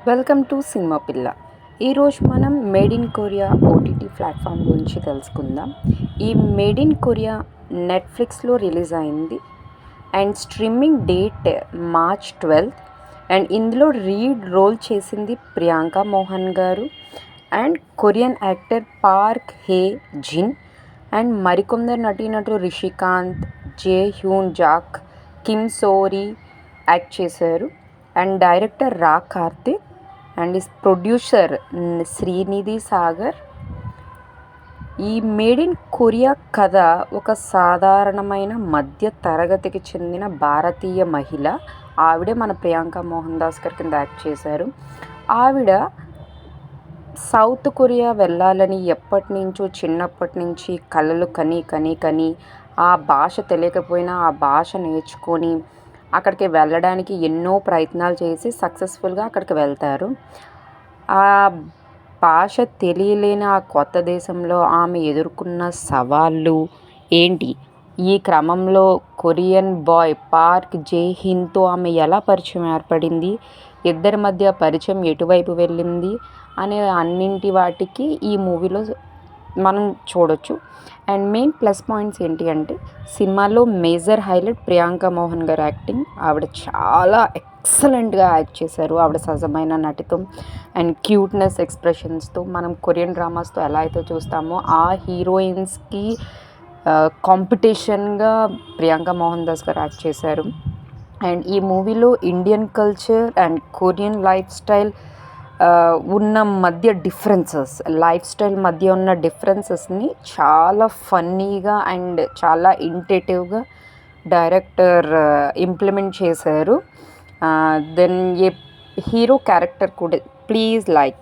Welcome to cinema పిల్ల. ఈరోజు మనం made in Korea OTT platform గురించి తెలుసుకుందాం. ఈ మేడ్ ఇన్ కొరియా నెట్ఫ్లిక్స్లో రిలీజ్ అయింది and streaming date March 12. And ఇందులో లీడ్ రోల్ చేసింది Priyanka Mohan garu and Korean actor Park Hae Jin and మరికొందరు నటీనటులు Rishikanth, Jae Hyun Jack, Kim Sori act చేశారు. And director Ra Karthik and producer Srinidhi Sagar. ఈ మేడ్ ఇన్ కొరియా కథ ఒక సాధారణమైన మధ్య తరగతికి చెందిన భారతీయ మహిళ, ఆవిడే మన ప్రియాంక మోహన్ దాస్ గారి కింద యాక్ట్ చేశారు. ఆవిడ సౌత్ కొరియా వెళ్ళాలని ఎప్పటి నుంచో చిన్నప్పటి నుంచి కలలు కని ఆ భాష తెలియకపోయినా ఆ భాష నేర్చుకొని అక్కడికి వెళ్ళడానికి ఎన్నో ప్రయత్నాలు చేసి సక్సెస్ఫుల్గా అక్కడికి వెళ్తారు. ఆ భాష తెలియలేని ఆ కొత్త దేశంలో ఆమె ఎదుర్కొన్న సవాళ్ళు ఏంటి, ఈ క్రమంలో కొరియన్ బాయ్ పార్క్ జే హిన్తో ఆమె ఎలా పరిచయం ఏర్పడింది, ఇద్దరి మధ్య పరిచయం ఎటువైపు వెళ్ళింది అనే అన్నింటి వాటికి ఈ మూవీలో మనం చూడొచ్చు. అండ్ మెయిన్ ప్లస్ పాయింట్స్ ఏంటి అంటే, సినిమాలో మేజర్ హైలైట్ ప్రియాంక మోహన్ గారు యాక్టింగ్. ఆవిడ చాలా ఎక్సలెంట్గా యాక్ట్ చేశారు. ఆవిడ సహజమైన నటితో అండ్ క్యూట్నెస్ ఎక్స్ప్రెషన్స్తో మనం కొరియన్ డ్రామాస్తో ఎలా అయితే చూస్తామో ఆ హీరోయిన్స్కి కాంపిటీషన్గా ప్రియాంక మోహన్ దాస్ గారు యాక్ట్ చేశారు. అండ్ ఈ మూవీలో Indian culture and Korean life style ఉన్న మధ్య లైఫ్ స్టైల్ మధ్య ఉన్న డిఫరెన్సెస్ని చాలా ఫన్నీగా అండ్ చాలా ఇంటేటివ్గా డైరెక్టర్ ఇంప్లిమెంట్ చేశారు. దెన్ ఏ హీరో క్యారెక్టర్ కూడా ప్లీజ్ లైక్